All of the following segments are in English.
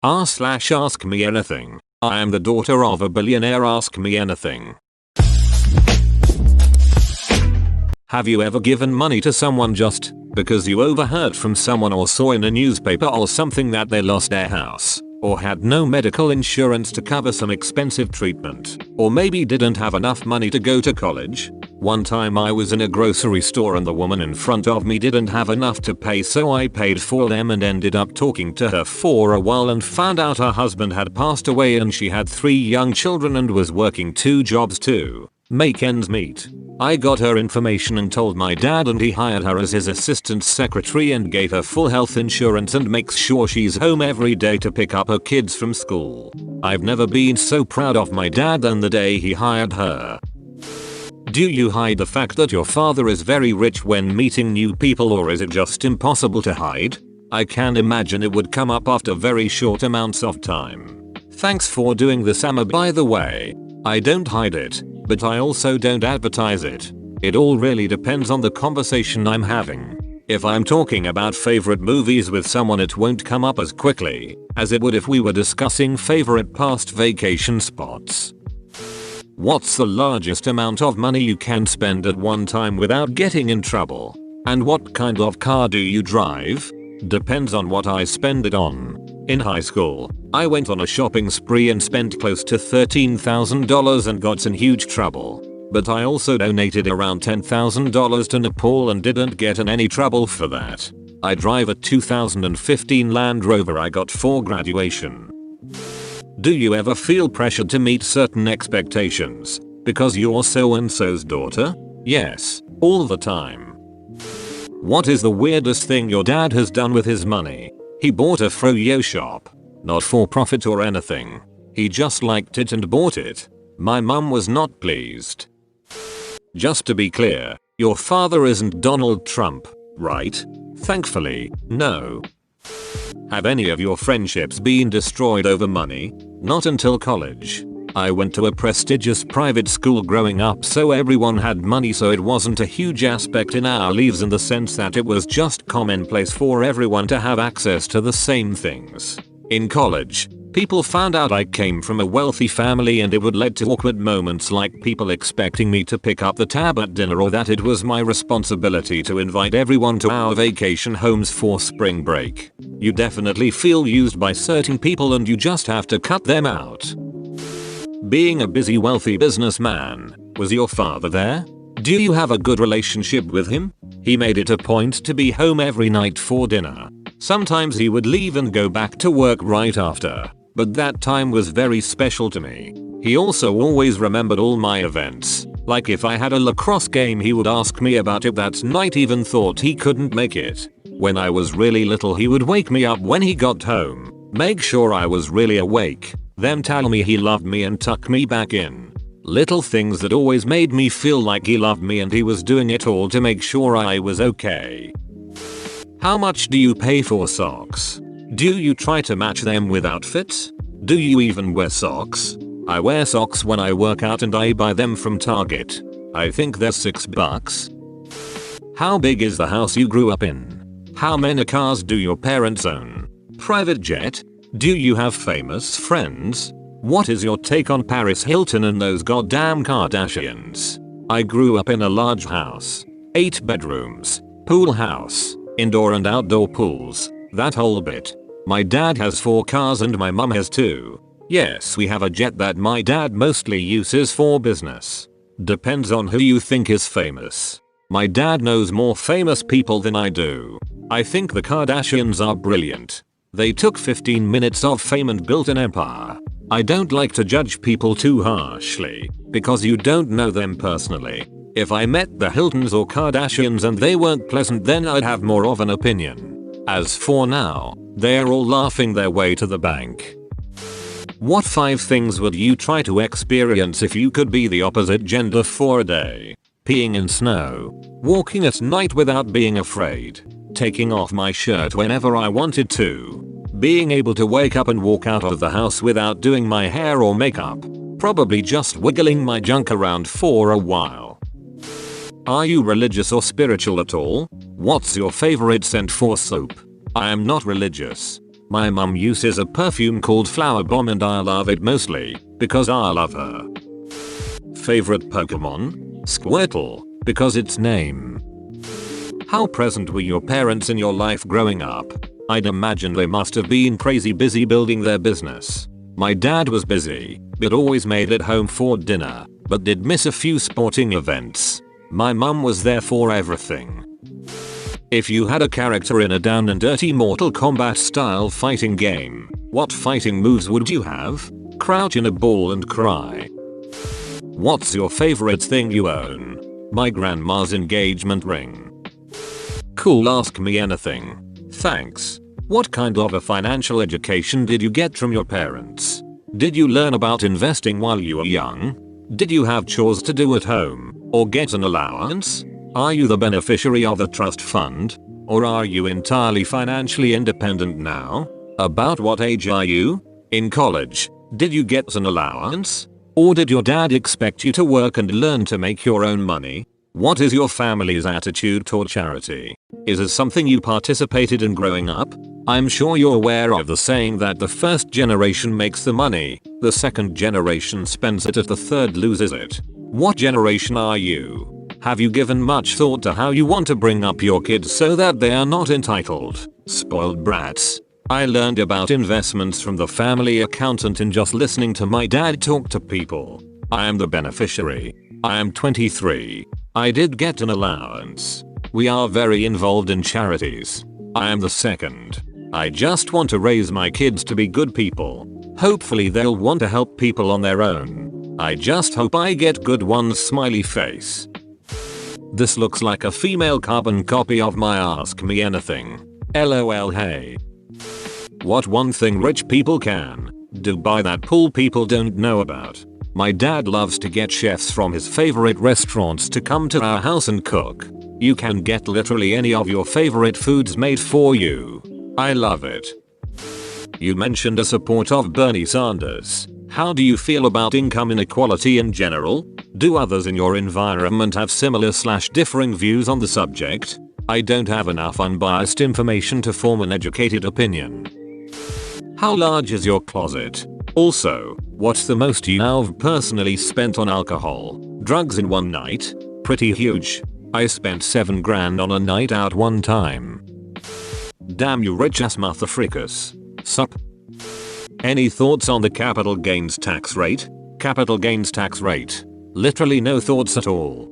r/ask me anything. I am the daughter of a billionaire. Ask me anything. Have you ever given money to someone just because you overheard from someone or saw in a newspaper or something that they lost their house, or had no medical insurance to cover some expensive treatment, or maybe didn't have enough money to go to college? One time I was in a grocery store and the woman in front of me didn't have enough to pay, so I paid for them and ended up talking to her for a while and found out her husband had passed away and she had 3 young children and was working 2 jobs to make ends meet. I got her information and told my dad, and he hired her as his assistant secretary and gave her full health insurance and makes sure she's home every day to pick up her kids from school. I've never been so proud of my dad than the day he hired her. Do you hide the fact that your father is very rich when meeting new people, or is it just impossible to hide? I can imagine it would come up after very short amounts of time. Thanks for doing this, Amma. By the way, I don't hide it, but I also don't advertise it. It all really depends on the conversation I'm having. If I'm talking about favorite movies with someone, it won't come up as quickly as it would if we were discussing favorite past vacation spots. What's the largest amount of money you can spend at one time without getting in trouble? And what kind of car do you drive? Depends on what I spend it on. In high school, I went on a shopping spree and spent close to $13,000 and got in huge trouble. But I also donated around $10,000 to Nepal and didn't get in any trouble for that. I drive a 2015 Land Rover I got for graduation. Do you ever feel pressured to meet certain expectations because you're so and so's daughter? Yes, all the time. What is the weirdest thing your dad has done with his money? He bought a froyo shop. Not for profit or anything. He just liked it and bought it. My mum was not pleased. Just to be clear, your father isn't Donald Trump, right? Thankfully, no. Have any of your friendships been destroyed over money? Not until college. I went to a prestigious private school growing up, so everyone had money, so it wasn't a huge aspect in our lives in the sense that it was just commonplace for everyone to have access to the same things. In college, people found out I came from a wealthy family and it would lead to awkward moments like people expecting me to pick up the tab at dinner, or that it was my responsibility to invite everyone to our vacation homes for spring break. You definitely feel used by certain people and you just have to cut them out. Being a busy wealthy businessman, was your father there? Do you have a good relationship with him? He made it a point to be home every night for dinner. Sometimes he would leave and go back to work right after, but that time was very special to me. He also always remembered all my events. Like if I had a lacrosse game, he would ask me about it that night, even thought he couldn't make it. When I was really little, he would wake me up when he got home, make sure I was really awake, then tell me he loved me and tuck me back in. Little things that always made me feel like he loved me and he was doing it all to make sure I was okay. How much do you pay for socks? Do you try to match them with outfits? Do you even wear socks? I wear socks when I work out and I buy them from Target. I think they're $6. How big is the house you grew up in? How many cars do your parents own? Private jet? Do you have famous friends? What is your take on Paris Hilton and those goddamn Kardashians? I grew up in a large house. 8 bedrooms. Pool house. Indoor and outdoor pools. That whole bit. My dad has 4 cars and my mum has 2. Yes, we have a jet that my dad mostly uses for business. Depends on who you think is famous. My dad knows more famous people than I do. I think the Kardashians are brilliant. They took 15 minutes of fame and built an empire. I don't like to judge people too harshly, because you don't know them personally. If I met the Hiltons or Kardashians and they weren't pleasant, then I'd have more of an opinion. As for now, they're all laughing their way to the bank. What 5 things would you try to experience if you could be the opposite gender for a day? Peeing in snow. Walking at night without being afraid. Taking off my shirt whenever I wanted to. Being able to wake up and walk out of the house without doing my hair or makeup. Probably just wiggling my junk around for a while. Are you religious or spiritual at all? What's your favorite scent for soap? I am not religious. My mum uses a perfume called Flower Bomb and I love it mostly because I love her. Favorite Pokemon? Squirtle, because its name. How present were your parents in your life growing up? I'd imagine they must have been crazy busy building their business. My dad was busy, but always made it home for dinner, but did miss a few sporting events. My mum was there for everything. If you had a character in a down and dirty Mortal Kombat style fighting game, what fighting moves would you have? Crouch in a ball and cry. What's your favorite thing you own? My grandma's engagement ring. Cool, ask me anything. Thanks. What kind of a financial education did you get from your parents? Did you learn about investing while you were young? Did you have chores to do at home, or get an allowance? Are you the beneficiary of a trust fund? Or are you entirely financially independent now? About what age are you? In college, did you get an allowance? Or did your dad expect you to work and learn to make your own money? What is your family's attitude toward charity? Is it something you participated in growing up? I'm sure you're aware of the saying that the first generation makes the money, the second generation spends it, and the third loses it. What generation are you? Have you given much thought to how you want to bring up your kids so that they are not entitled, spoiled brats? I learned about investments from the family accountant in just listening to my dad talk to people. I am the beneficiary. I am 23. I did get an allowance. We are very involved in charities. I am the second. I just want to raise my kids to be good people. Hopefully they'll want to help people on their own. I just hope I get good ones, smiley face. This looks like a female carbon copy of my Ask Me Anything. LOL, hey. What one thing rich people can do buy that poor people don't know about? My dad loves to get chefs from his favorite restaurants to come to our house and cook. You can get literally any of your favorite foods made for you. I love it. You mentioned a support of Bernie Sanders. How do you feel about income inequality in general? Do others in your environment have similar/differing views on the subject? I don't have enough unbiased information to form an educated opinion. How large is your closet? Also, what's the most you've personally spent on alcohol, drugs in one night? Pretty huge. I spent 7 grand on a night out one time. Damn you rich ass motherfrickers. Sup? Any thoughts on the capital gains tax rate? Capital gains tax rate. Literally no thoughts at all.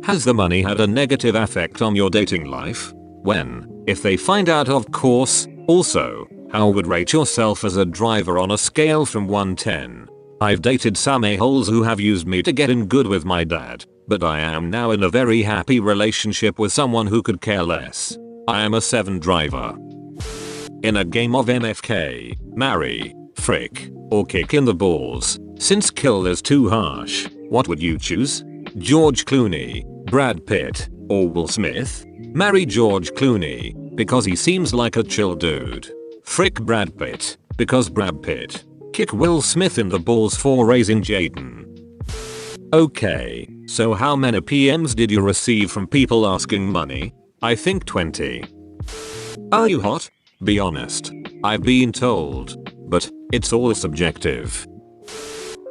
Has the money had a negative effect on your dating life? When? If they find out, of course. Also, how would rate yourself as a driver on a scale from 1-10? I've dated some a-holes who have used me to get in good with my dad, but I am now in a very happy relationship with someone who could care less. I am a 7 driver. In a game of MFK, marry, frick, or kick in the balls, since kill is too harsh, what would you choose? George Clooney, Brad Pitt, or Will Smith? Marry George Clooney, because he seems like a chill dude. Frick Brad Pitt, because Brad Pitt. Kick Will Smith in the balls for raising Jaden. Okay, so how many PMs did you receive from people asking money? I think 20. Are you hot? Be honest. I've been told. But it's all subjective.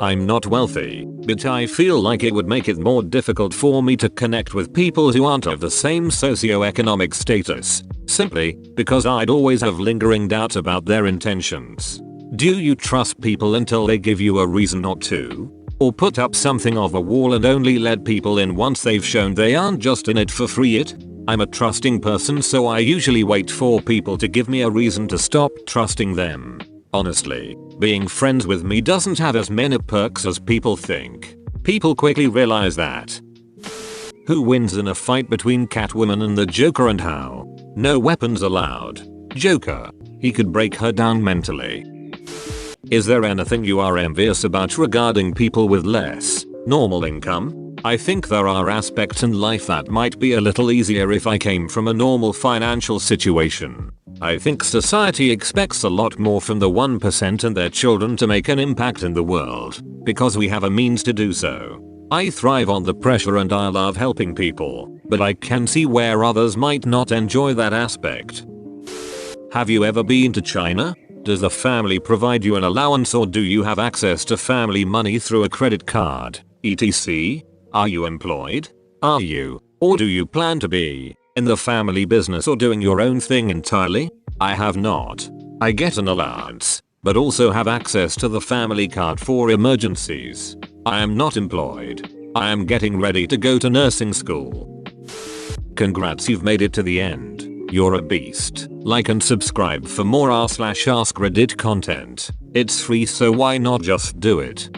I'm not wealthy, but I feel like it would make it more difficult for me to connect with people who aren't of the same socioeconomic status, simply because I'd always have lingering doubts about their intentions. Do you trust people until they give you a reason not to? Or put up something of a wall and only let people in once they've shown they aren't just in it for free? I'm a trusting person, so I usually wait for people to give me a reason to stop trusting them. Honestly, being friends with me doesn't have as many perks as people think. People quickly realize that. Who wins in a fight between Catwoman and the Joker and how? No weapons allowed. Joker. He could break her down mentally. Is there anything you are envious about regarding people with less normal income? I think there are aspects in life that might be a little easier if I came from a normal financial situation. I think society expects a lot more from the 1% and their children to make an impact in the world, because we have a means to do so. I thrive on the pressure and I love helping people, but I can see where others might not enjoy that aspect. Have you ever been to China? Does the family provide you an allowance, or do you have access to family money through a credit card, etc? Are you employed? Are you, or do you plan to be, in the family business or doing your own thing entirely? I have not. I get an allowance, but also have access to the family card for emergencies. I am not employed. I am getting ready to go to nursing school. Congrats, you've made it to the end. You're a beast. Like and subscribe for more r/AskReddit content. It's free, so why not just do it?